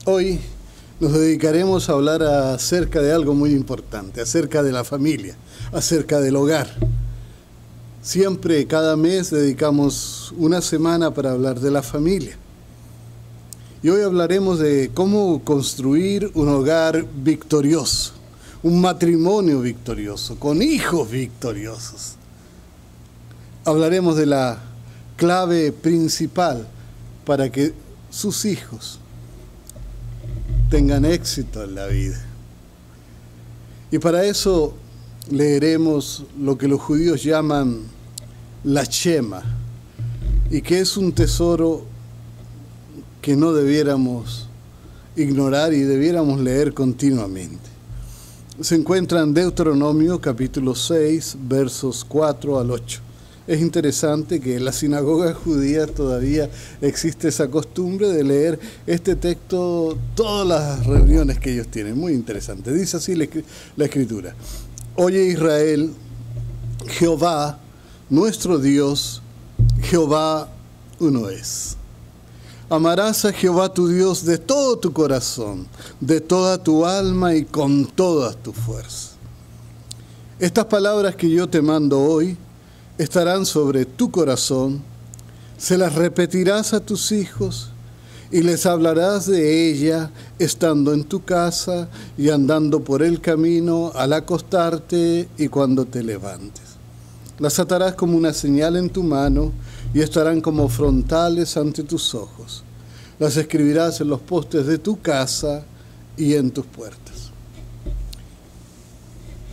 Hoy nos dedicaremos a hablar acerca de algo muy importante, acerca de la familia, acerca del hogar. Siempre, cada mes, dedicamos una semana para hablar de la familia. Y hoy hablaremos de cómo construir un hogar victorioso, un matrimonio victorioso, con hijos victoriosos. Hablaremos de la clave principal para que sus hijos tengan éxito en la vida. Y para eso leeremos lo que los judíos llaman la Shema, y que es un tesoro que no debiéramos ignorar y debiéramos leer continuamente. Se encuentra en Deuteronomio capítulo 6, versos 4 al 8. Es interesante que en las sinagogas judías todavía existe esa costumbre de leer este texto todas las reuniones que ellos tienen. Muy interesante. Dice así la Escritura: Oye Israel, Jehová, nuestro Dios, Jehová uno es. Amarás a Jehová tu Dios de todo tu corazón, de toda tu alma y con todas tus fuerzas. Estas palabras que yo te mando hoy estarán sobre tu corazón, se las repetirás a tus hijos y les hablarás de ella estando en tu casa y andando por el camino al acostarte y cuando te levantes. Las atarás como una señal en tu mano y estarán como frontales ante tus ojos. Las escribirás en los postes de tu casa y en tus puertas.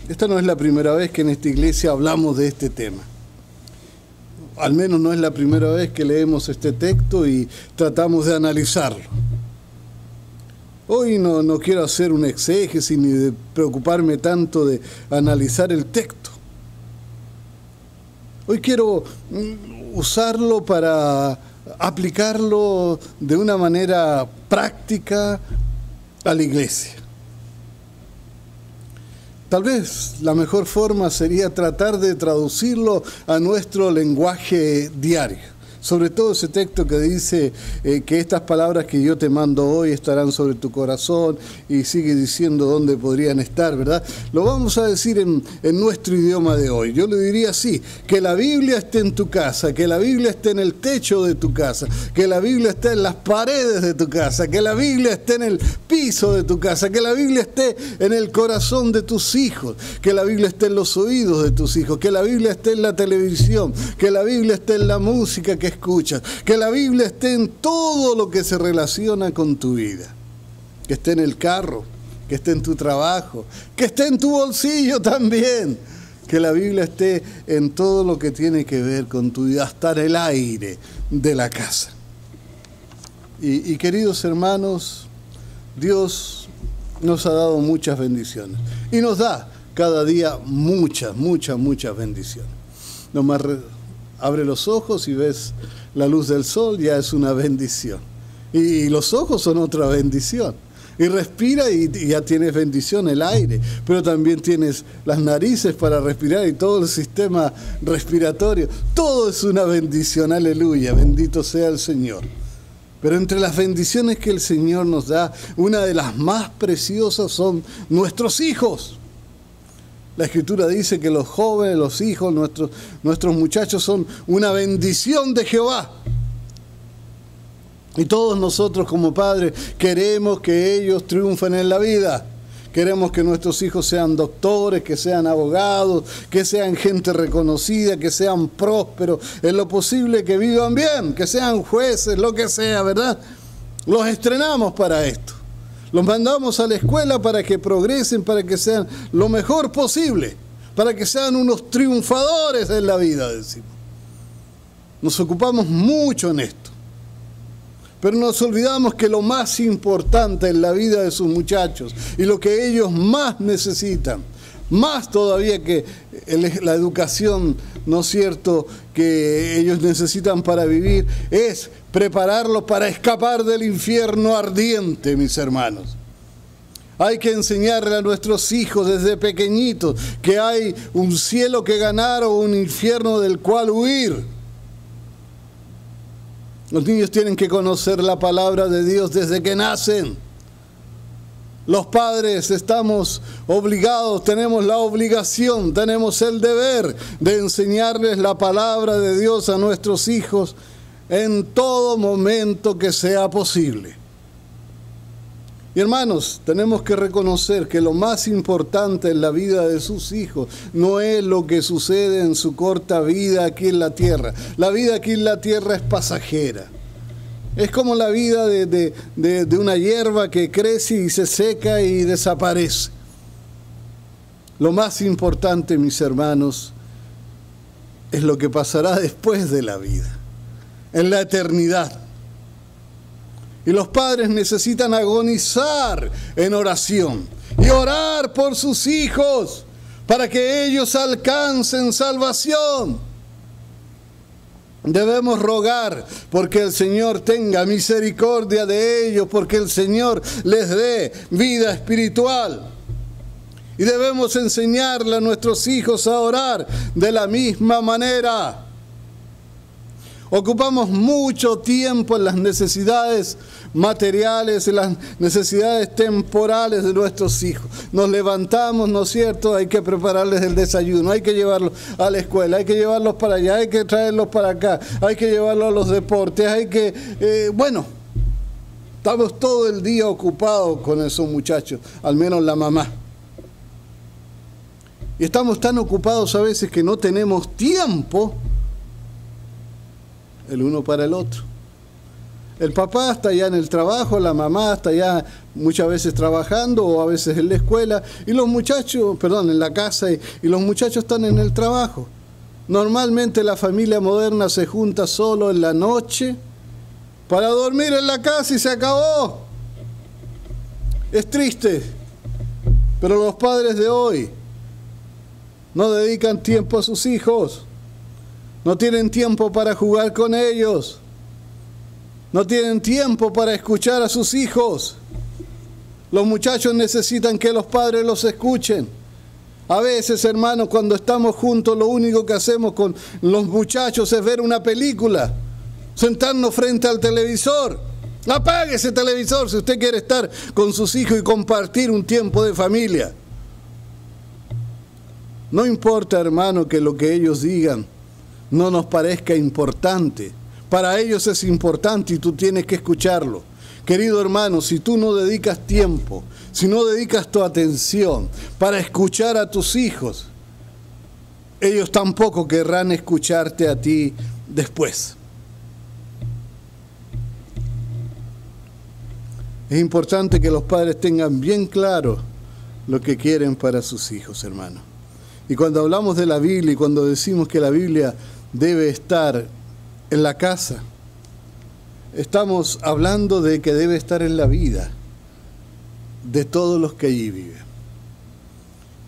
Esta no es la primera vez que en esta iglesia hablamos de este tema. Al menos no es la primera vez que leemos este texto y tratamos de analizarlo. Hoy no quiero hacer un exégesis ni de preocuparme tanto de analizar el texto. Hoy quiero usarlo para aplicarlo de una manera práctica a la iglesia. Tal vez la mejor forma sería tratar de traducirlo a nuestro lenguaje diario. Sobre todo ese texto que dice que estas palabras que yo te mando hoy estarán sobre tu corazón, y sigue diciendo dónde podrían estar, ¿verdad? Lo vamos a decir en nuestro idioma de hoy. Yo le diría así: que la Biblia esté en tu casa, que la Biblia esté en el techo de tu casa, que la Biblia esté en las paredes de tu casa, que la Biblia esté en el piso de tu casa, que la Biblia esté en el corazón de tus hijos, que la Biblia esté en los oídos de tus hijos, que la Biblia esté en la televisión, que la Biblia esté en la música que escuchas, que la Biblia esté en todo lo que se relaciona con tu vida, que esté en el carro, que esté en tu trabajo, que esté en tu bolsillo también, que la Biblia esté en todo lo que tiene que ver con tu vida, hasta en el aire de la casa. Y queridos hermanos, Dios nos ha dado muchas bendiciones y nos da cada día muchas bendiciones. Nomás abre los ojos y ves la luz del sol, ya es una bendición. Y los ojos son otra bendición. Y respira y ya tienes bendición, el aire. Pero también tienes las narices para respirar y todo el sistema respiratorio. Todo es una bendición, aleluya, bendito sea el Señor. Pero entre las bendiciones que el Señor nos da, una de las más preciosas son nuestros hijos. La Escritura dice que los jóvenes, los hijos, nuestros muchachos son una bendición de Jehová. Y todos nosotros como padres queremos que ellos triunfen en la vida. Queremos que nuestros hijos sean doctores, que sean abogados, que sean gente reconocida, que sean prósperos, en lo posible que vivan bien, que sean jueces, lo que sea, ¿verdad? Los estrenamos para esto. Los mandamos a la escuela para que progresen, para que sean lo mejor posible, para que sean unos triunfadores en la vida, decimos. Nos ocupamos mucho en esto. Pero nos olvidamos que lo más importante en la vida de sus muchachos y lo que ellos más necesitan, más todavía que la educación, ¿no es cierto?, que ellos necesitan para vivir, es prepararlos para escapar del infierno ardiente, mis hermanos. Hay que enseñarle a nuestros hijos desde pequeñitos que hay un cielo que ganar o un infierno del cual huir. Los niños tienen que conocer la palabra de Dios desde que nacen. Los padres estamos obligados, tenemos la obligación, tenemos el deber de enseñarles la palabra de Dios a nuestros hijos en todo momento que sea posible. Y hermanos, tenemos que reconocer que lo más importante en la vida de sus hijos no es lo que sucede en su corta vida aquí en la tierra. La vida aquí en la tierra es pasajera. Es como la vida de una hierba que crece y se seca y desaparece. Lo más importante, mis hermanos, es lo que pasará después de la vida, en la eternidad. Y los padres necesitan agonizar en oración y orar por sus hijos para que ellos alcancen salvación. Debemos rogar porque el Señor tenga misericordia de ellos, porque el Señor les dé vida espiritual. Y debemos enseñarle a nuestros hijos a orar de la misma manera. Ocupamos mucho tiempo en las necesidades materiales, en las necesidades temporales de nuestros hijos. Nos levantamos, ¿no es cierto? Hay que prepararles el desayuno, hay que llevarlos a la escuela, hay que llevarlos para allá, hay que traerlos para acá, hay que llevarlos a los deportes, hay que... estamos todo el día ocupados con esos muchachos, al menos la mamá. Y estamos tan ocupados a veces que no tenemos tiempo el uno para el otro. El papá está ya en el trabajo, la mamá está ya muchas veces trabajando o a veces en la escuela, y los muchachos, en la casa, y los muchachos están en el trabajo. Normalmente la familia moderna se junta solo en la noche para dormir en la casa y se acabó. Es triste, pero los padres de hoy no dedican tiempo a sus hijos. No tienen tiempo para jugar con ellos. No tienen tiempo para escuchar a sus hijos. Los muchachos necesitan que los padres los escuchen. A veces, hermanos, cuando estamos juntos, lo único que hacemos con los muchachos es ver una película, sentarnos frente al televisor. Apague ese televisor si usted quiere estar con sus hijos y compartir un tiempo de familia. No importa, hermano, que lo que ellos digan no nos parezca importante. Para ellos es importante y tú tienes que escucharlo. Querido hermano, si tú no dedicas tiempo, si no dedicas tu atención para escuchar a tus hijos, ellos tampoco querrán escucharte a ti después. Es importante que los padres tengan bien claro lo que quieren para sus hijos, hermano. Y cuando hablamos de la Biblia y cuando decimos que la Biblia debe estar en la casa, estamos hablando de que debe estar en la vida de todos los que allí viven.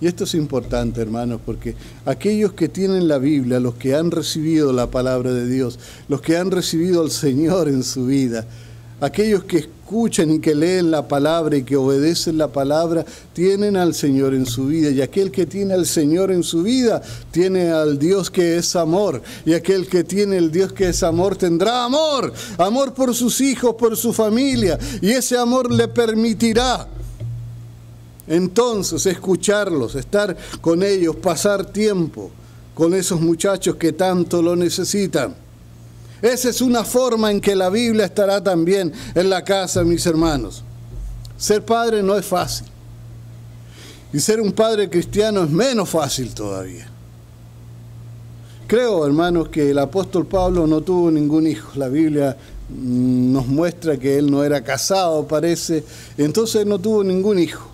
Y esto es importante, hermanos, porque aquellos que tienen la Biblia, los que han recibido la palabra de Dios, los que han recibido al Señor en su vida, aquellos que escuchan y que leen la palabra y que obedecen la palabra, tienen al Señor en su vida. Y aquel que tiene al Señor en su vida, tiene al Dios que es amor. Y aquel que tiene el Dios que es amor, tendrá amor. Amor por sus hijos, por su familia. Y ese amor le permitirá entonces escucharlos, estar con ellos, pasar tiempo con esos muchachos que tanto lo necesitan. Esa es una forma en que la Biblia estará también en la casa, mis hermanos. Ser padre no es fácil. Y ser un padre cristiano es menos fácil todavía. Creo, hermanos, que el apóstol Pablo no tuvo ningún hijo. La Biblia nos muestra que él no era casado, parece. Entonces no tuvo ningún hijo.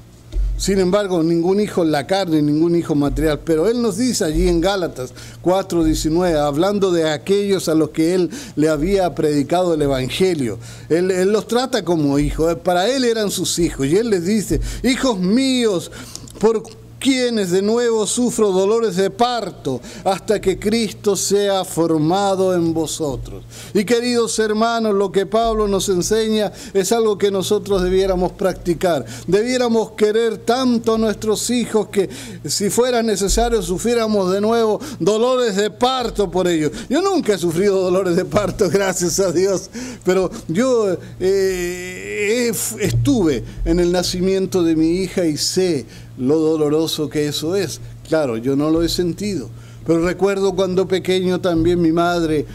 Sin embargo, ningún hijo en la carne, ningún hijo material. Pero él nos dice allí en Gálatas 4:19, hablando de aquellos a los que él le había predicado el Evangelio. Él los trata como hijos. Para él eran sus hijos. Y él les dice, hijos míos, por quienes de nuevo sufro dolores de parto hasta que Cristo sea formado en vosotros. Y queridos hermanos, lo que Pablo nos enseña es algo que nosotros debiéramos practicar. Debiéramos querer tanto a nuestros hijos que si fuera necesario sufriéramos de nuevo dolores de parto por ellos. Yo nunca he sufrido dolores de parto, gracias a Dios, pero yo he porque estuve en el nacimiento de mi hija y sé lo doloroso que eso es. Claro, yo no lo he sentido, pero recuerdo cuando pequeño también mi madre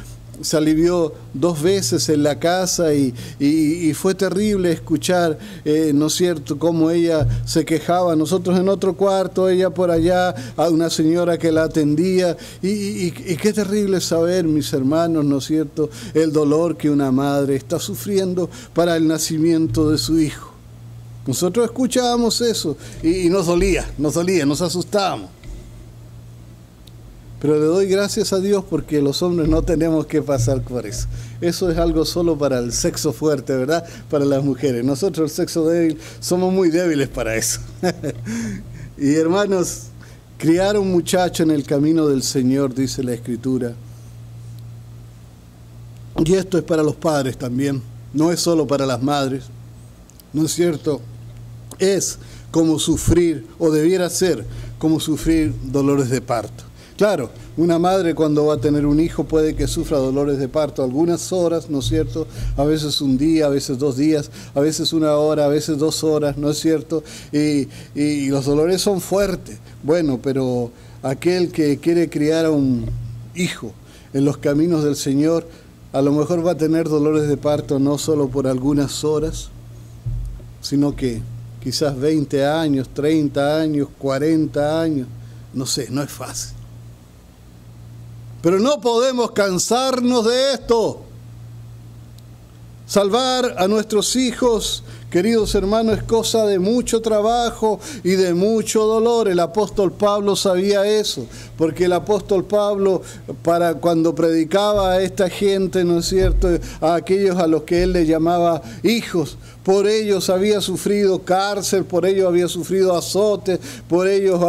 se alivió 2 veces en la casa y fue terrible escuchar, ¿no es cierto?, cómo ella se quejaba, nosotros en otro cuarto, ella por allá, a una señora que la atendía, y qué terrible saber, mis hermanos, ¿no es cierto?, el dolor que una madre está sufriendo para el nacimiento de su hijo. Nosotros escuchábamos eso y nos dolía, nos asustábamos. Pero le doy gracias a Dios porque los hombres no tenemos que pasar por eso. Eso es algo solo para el sexo fuerte, ¿verdad? Para las mujeres. Nosotros, el sexo débil, somos muy débiles para eso. Y hermanos, criar a un muchacho en el camino del Señor, dice la Escritura. Y esto es para los padres también, no es solo para las madres. ¿No es cierto? Es como sufrir, o debiera ser, como sufrir dolores de parto. Claro, una madre cuando va a tener un hijo puede que sufra dolores de parto algunas horas, ¿no es cierto? A veces un día, a veces 2 días, a veces 1 hora, a veces 2 horas, ¿no es cierto? Y los dolores son fuertes. Bueno, pero aquel que quiere criar a un hijo en los caminos del Señor, a lo mejor va a tener dolores de parto no solo por algunas horas, sino que quizás 20 años, 30 años, 40 años, no sé, no es fácil. Pero no podemos cansarnos de esto. Salvar a nuestros hijos, queridos hermanos, es cosa de mucho trabajo y de mucho dolor. El apóstol Pablo sabía eso, porque el apóstol Pablo, cuando predicaba a esta gente, ¿no es cierto?, a aquellos a los que él le llamaba hijos, por ellos había sufrido cárcel, por ellos había sufrido azotes, por ellos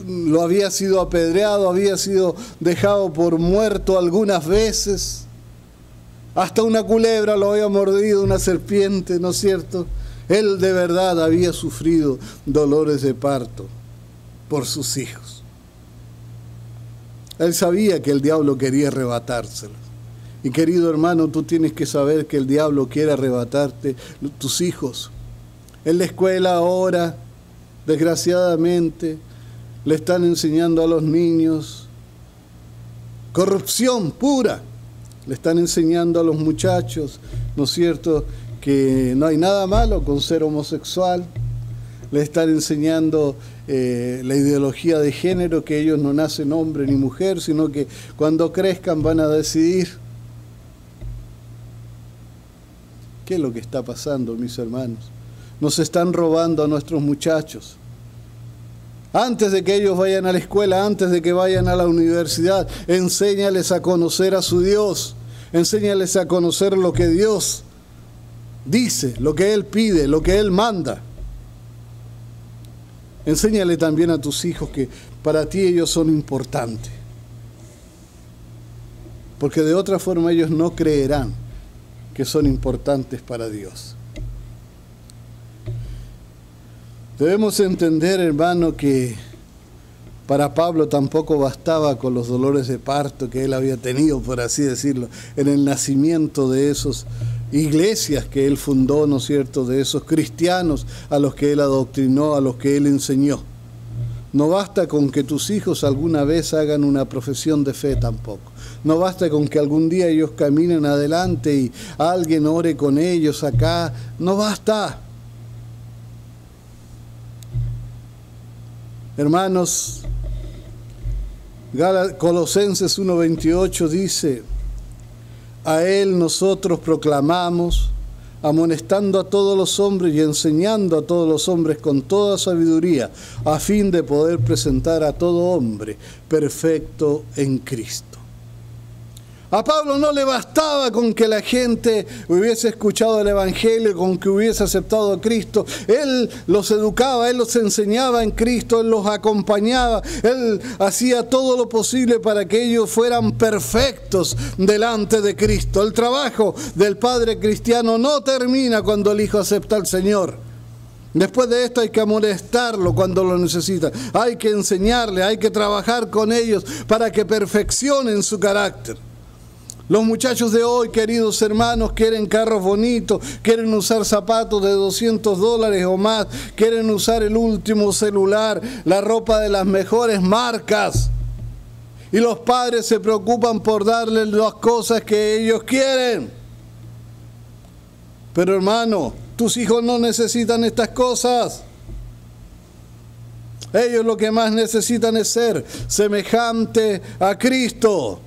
lo había sido apedreado, había sido dejado por muerto algunas veces. Hasta una culebra lo había mordido, una serpiente, ¿no es cierto? Él de verdad había sufrido dolores de parto por sus hijos. Él sabía que el diablo quería arrebatárselos. Y querido hermano, tú tienes que saber que el diablo quiere arrebatarte tus hijos. En la escuela ahora, desgraciadamente, le están enseñando a los niños corrupción pura. Le están enseñando a los muchachos, ¿no es cierto?, que no hay nada malo con ser homosexual. Le están enseñando la ideología de género, que ellos no nacen hombre ni mujer, sino que cuando crezcan van a decidir. ¿Qué es lo que está pasando, mis hermanos? Nos están robando a nuestros muchachos. Antes de que ellos vayan a la escuela, antes de que vayan a la universidad, enséñales a conocer a su Dios. Enséñales a conocer lo que Dios dice, lo que Él pide, lo que Él manda. Enséñale también a tus hijos que para ti ellos son importantes. Porque de otra forma ellos no creerán que son importantes para Dios. Debemos entender, hermano, que para Pablo tampoco bastaba con los dolores de parto que él había tenido, por así decirlo, en el nacimiento de esas iglesias que él fundó, ¿no es cierto?, de esos cristianos a los que él adoctrinó, a los que él enseñó. No basta con que tus hijos alguna vez hagan una profesión de fe tampoco. No basta con que algún día ellos caminen adelante y alguien ore con ellos acá. No basta. Hermanos, Colosenses 1:28 dice: a Él nosotros proclamamos, amonestando a todos los hombres y enseñando a todos los hombres con toda sabiduría, a fin de poder presentar a todo hombre perfecto en Cristo. A Pablo no le bastaba con que la gente hubiese escuchado el Evangelio, con que hubiese aceptado a Cristo. Él los educaba, Él los enseñaba en Cristo, Él los acompañaba, Él hacía todo lo posible para que ellos fueran perfectos delante de Cristo. El trabajo del padre cristiano no termina cuando el hijo acepta al Señor. Después de esto hay que amonestarlo cuando lo necesita. Hay que enseñarle, hay que trabajar con ellos para que perfeccionen su carácter. Los muchachos de hoy, queridos hermanos, quieren carros bonitos, quieren usar zapatos de $200 o más, quieren usar el último celular, la ropa de las mejores marcas. Y los padres se preocupan por darles las cosas que ellos quieren. Pero hermano, tus hijos no necesitan estas cosas. Ellos lo que más necesitan es ser semejante a Cristo.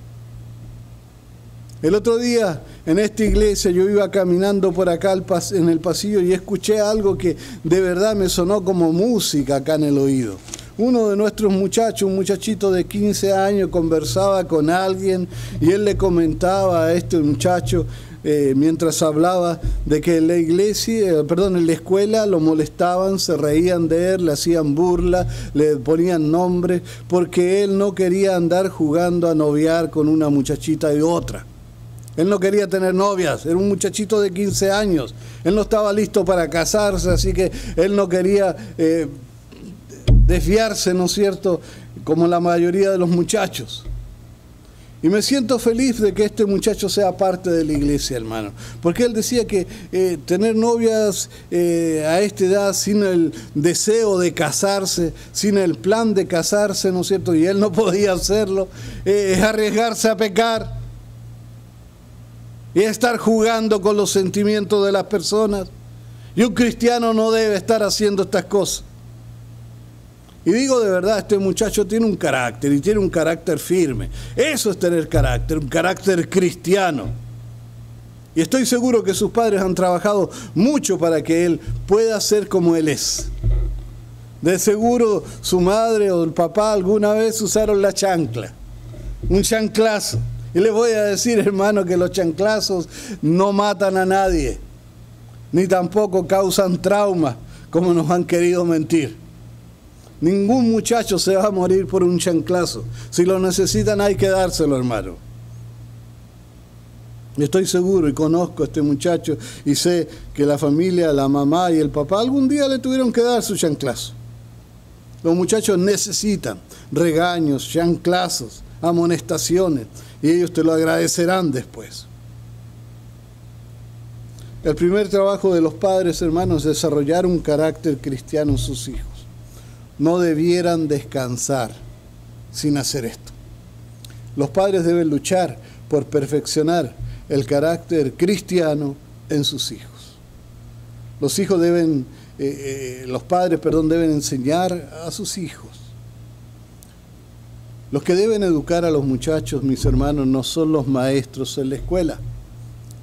El otro día en esta iglesia yo iba caminando por acá en el pasillo y escuché algo que de verdad me sonó como música acá en el oído. Uno de nuestros muchachos, un muchachito de 15 años, conversaba con alguien y él le comentaba a este muchacho mientras hablaba de que en la iglesia, en la escuela lo molestaban, se reían de él, le hacían burla, le ponían nombres, porque él no quería andar jugando a noviar con una muchachita y otra. Él no quería tener novias, era un muchachito de 15 años. Él no estaba listo para casarse, así que él no quería desviarse, ¿no es cierto?, como la mayoría de los muchachos. Y me siento feliz de que este muchacho sea parte de la iglesia, hermano. Porque él decía que tener novias a esta edad sin el deseo de casarse, sin el plan de casarse, ¿no es cierto?, y él no podía hacerlo, es arriesgarse a pecar. Y estar jugando con los sentimientos de las personas. Y un cristiano no debe estar haciendo estas cosas. Y digo de verdad, este muchacho tiene un carácter, y tiene un carácter firme. Eso es tener carácter, un carácter cristiano. Y estoy seguro que sus padres han trabajado mucho para que él pueda ser como él es. De seguro su madre o el papá alguna vez usaron la chancla, un chanclazo. Y les voy a decir, hermano, que los chanclazos no matan a nadie, ni tampoco causan trauma, como nos han querido mentir. Ningún muchacho se va a morir por un chanclazo. Si lo necesitan hay que dárselo, hermano. Y estoy seguro y conozco a este muchacho y sé que la familia, la mamá y el papá algún día le tuvieron que dar su chanclazo. Los muchachos necesitan regaños, chanclazos, amonestaciones, y ellos te lo agradecerán después. El primer trabajo de los padres, hermanos, es desarrollar un carácter cristiano en sus hijos. No debieran descansar sin hacer esto. Los padres deben luchar por perfeccionar el carácter cristiano en sus hijos. Los padres deben enseñar a sus hijos. Los que deben educar a los muchachos, mis hermanos, no son los maestros en la escuela.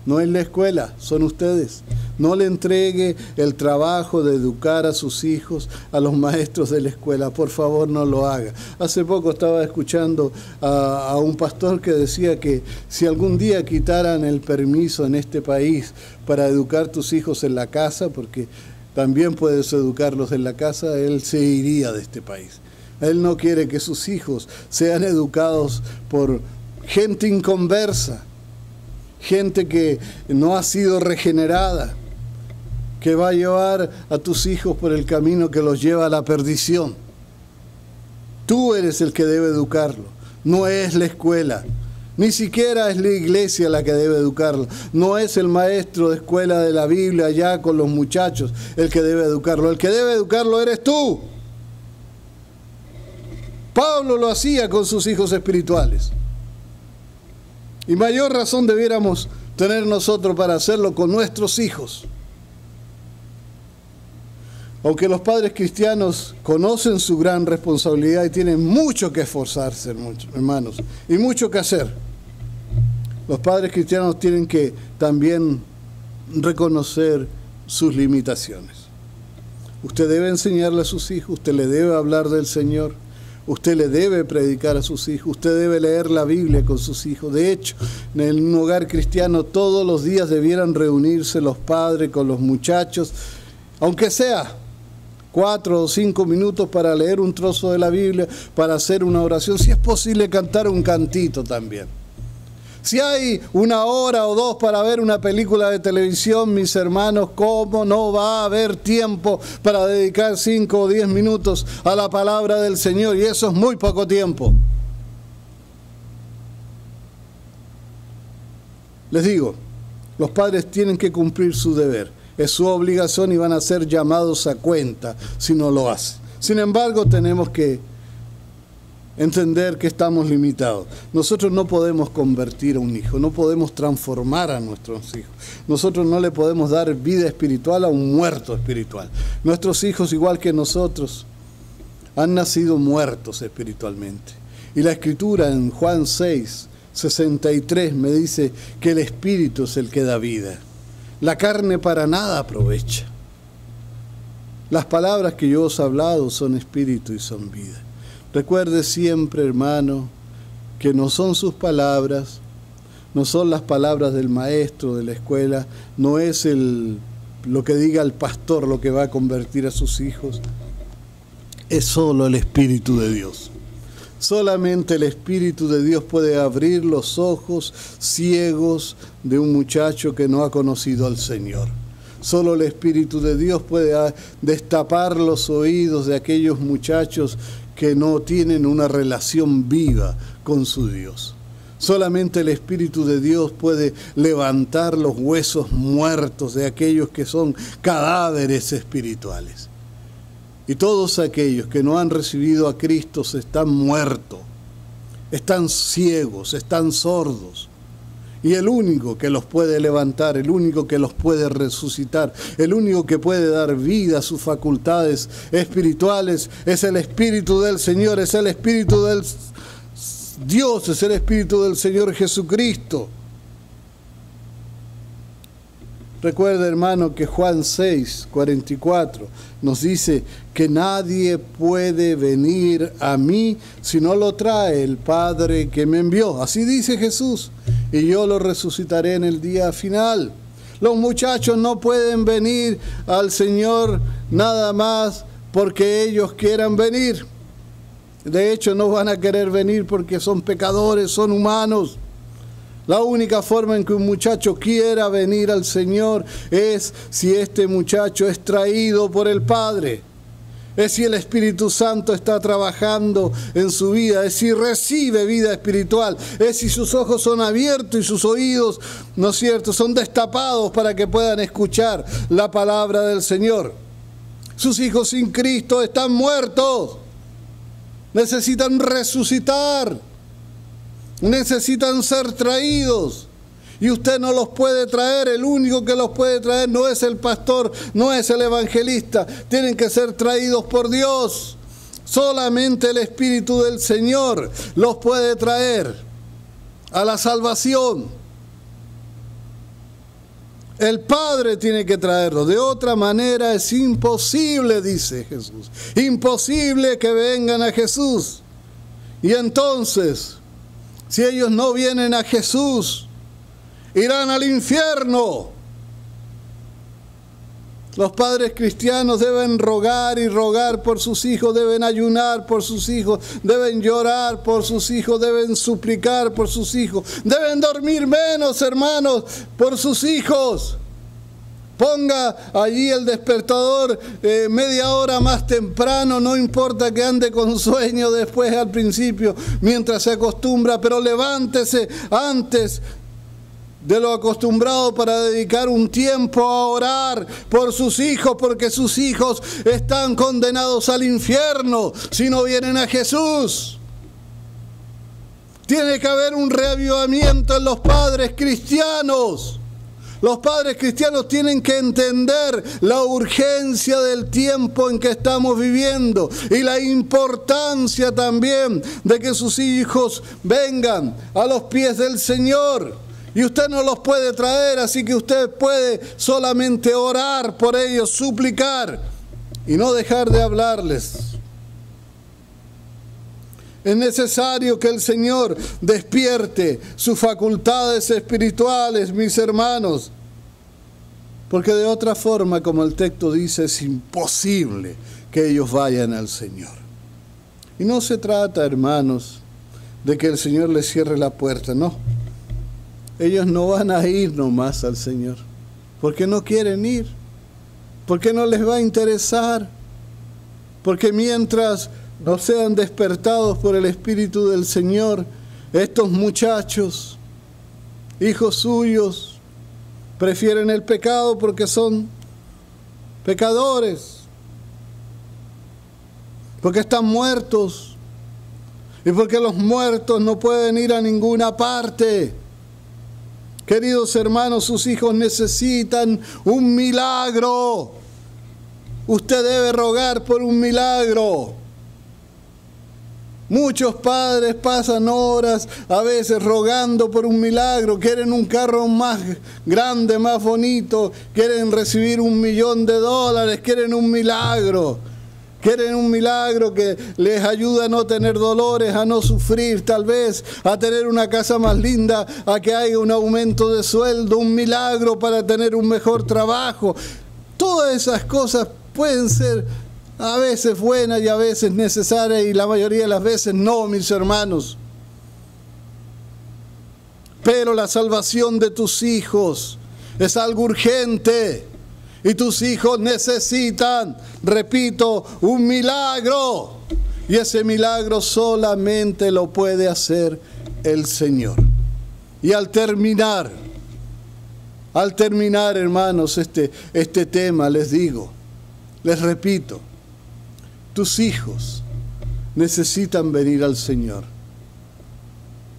No es la escuela, son ustedes. No le entregue el trabajo de educar a sus hijos a los maestros de la escuela. Por favor, no lo haga. Hace poco estaba escuchando a un pastor que decía que si algún día quitaran el permiso en este país para educar tus hijos en la casa, porque también puedes educarlos en la casa, él se iría de este país. Él no quiere que sus hijos sean educados por gente inconversa, gente que no ha sido regenerada, que va a llevar a tus hijos por el camino que los lleva a la perdición. Tú eres el que debe educarlo, no es la escuela. Ni siquiera es la iglesia la que debe educarlo. No es el maestro de escuela de la Biblia allá con los muchachos el que debe educarlo. El que debe educarlo eres tú. Pablo lo hacía con sus hijos espirituales. Y mayor razón debiéramos tener nosotros para hacerlo con nuestros hijos. Aunque los padres cristianos conocen su gran responsabilidad y tienen mucho que esforzarse, hermanos, y mucho que hacer, los padres cristianos tienen que también reconocer sus limitaciones. Usted debe enseñarle a sus hijos, usted le debe hablar del Señor, usted le debe predicar a sus hijos, usted debe leer la Biblia con sus hijos. De hecho, en un hogar cristiano todos los días debieran reunirse los padres con los muchachos, aunque sea 4 o 5 minutos para leer un trozo de la Biblia, para hacer una oración, si es posible cantar un cantito también. Si hay 1 hora o 2 para ver una película de televisión, mis hermanos, ¿cómo no va a haber tiempo para dedicar 5 o 10 minutos a la palabra del Señor? Y eso es muy poco tiempo. Les digo, los padres tienen que cumplir su deber. Es su obligación y van a ser llamados a cuenta si no lo hacen. Sin embargo, tenemos que entender que estamos limitados. Nosotros no podemos convertir a un hijo, no podemos transformar a nuestros hijos. Nosotros no le podemos dar vida espiritual a un muerto espiritual. Nuestros hijos, igual que nosotros, han nacido muertos espiritualmente. Y la Escritura en Juan 6:63 me dice que el Espíritu es el que da vida. La carne para nada aprovecha. Las palabras que yo os he hablado son espíritu y son vida. Recuerde siempre, hermano, que no son sus palabras, no son las palabras del maestro de la escuela, no es lo que diga el pastor lo que va a convertir a sus hijos. Es solo el Espíritu de Dios. Solamente el Espíritu de Dios puede abrir los ojos ciegos de un muchacho que no ha conocido al Señor. Solo el Espíritu de Dios puede destapar los oídos de aquellos muchachos que no tienen una relación viva con su Dios. Solamente el Espíritu de Dios puede levantar los huesos muertos de aquellos que son cadáveres espirituales. Y todos aquellos que no han recibido a Cristo están muertos, están ciegos, están sordos. Y el único que los puede levantar, el único que los puede resucitar, el único que puede dar vida a sus facultades espirituales es el Espíritu del Señor, es el Espíritu del Dios, es el Espíritu del Señor Jesucristo. Recuerda, hermano, que Juan 6:44 nos dice que nadie puede venir a mí si no lo trae el Padre que me envió. Así dice Jesús, y yo lo resucitaré en el día final. Los muchachos no pueden venir al Señor nada más porque ellos quieran venir. De hecho, no van a querer venir porque son pecadores, son humanos. La única forma en que un muchacho quiera venir al Señor es si este muchacho es traído por el Padre. Es si el Espíritu Santo está trabajando en su vida, es si recibe vida espiritual, es si sus ojos son abiertos y sus oídos, ¿no es cierto?, son destapados para que puedan escuchar la palabra del Señor. Sus hijos sin Cristo están muertos, necesitan resucitar, necesitan ser traídos. Y usted no los puede traer, el único que los puede traer no es el pastor, no es el evangelista. Tienen que ser traídos por Dios. Solamente el Espíritu del Señor los puede traer a la salvación. El Padre tiene que traerlos. De otra manera es imposible, dice Jesús. Imposible que vengan a Jesús. Y entonces, si ellos no vienen a Jesús, irán al infierno. Los padres cristianos deben rogar y rogar por sus hijos, deben ayunar por sus hijos, deben llorar por sus hijos, deben suplicar por sus hijos, deben dormir menos, hermanos, por sus hijos. Ponga allí el despertador media hora más temprano, no importa que ande con sueño después al principio, mientras se acostumbra, pero levántese antes de lo acostumbrado para dedicar un tiempo a orar por sus hijos, porque sus hijos están condenados al infierno si no vienen a Jesús. Tiene que haber un reavivamiento en los padres cristianos. Los padres cristianos tienen que entender la urgencia del tiempo en que estamos viviendo y la importancia también de que sus hijos vengan a los pies del Señor. Y usted no los puede traer, así que usted puede solamente orar por ellos, suplicar y no dejar de hablarles. Es necesario que el Señor despierte sus facultades espirituales, mis hermanos, porque de otra forma, como el texto dice, es imposible que ellos vayan al Señor. Y no se trata, hermanos, de que el Señor les cierre la puerta, no. Ellos no van a ir nomás al Señor, porque no quieren ir, porque no les va a interesar, porque mientras no sean despertados por el Espíritu del Señor, estos muchachos hijos suyos prefieren el pecado porque son pecadores, porque están muertos y porque los muertos no pueden ir a ninguna parte. Queridos hermanos, sus hijos necesitan un milagro. Usted debe rogar por un milagro. Muchos padres pasan horas a veces rogando por un milagro. Quieren un carro más grande, más bonito. Quieren recibir $1.000.000. Quieren un milagro. Quieren un milagro que les ayude a no tener dolores, a no sufrir, tal vez a tener una casa más linda, a que haya un aumento de sueldo, un milagro para tener un mejor trabajo. Todas esas cosas pueden ser a veces buenas y a veces necesarias, y la mayoría de las veces no, mis hermanos. Pero la salvación de tus hijos es algo urgente. Y tus hijos necesitan, repito, un milagro. Y ese milagro solamente lo puede hacer el Señor. Y al terminar, hermanos, este tema, les digo, les repito, tus hijos necesitan venir al Señor.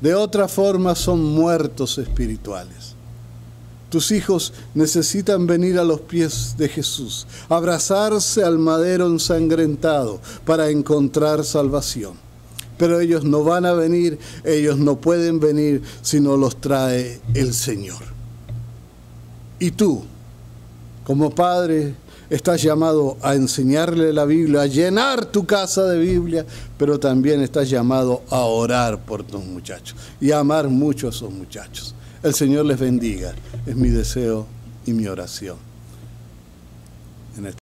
De otra forma son muertos espirituales. Tus hijos necesitan venir a los pies de Jesús, abrazarse al madero ensangrentado para encontrar salvación. Pero ellos no van a venir, ellos no pueden venir si no los trae el Señor. Y tú, como padre, estás llamado a enseñarle la Biblia, a llenar tu casa de Biblia, pero también estás llamado a orar por tus muchachos y a amar mucho a esos muchachos. El Señor les bendiga, es mi deseo y mi oración.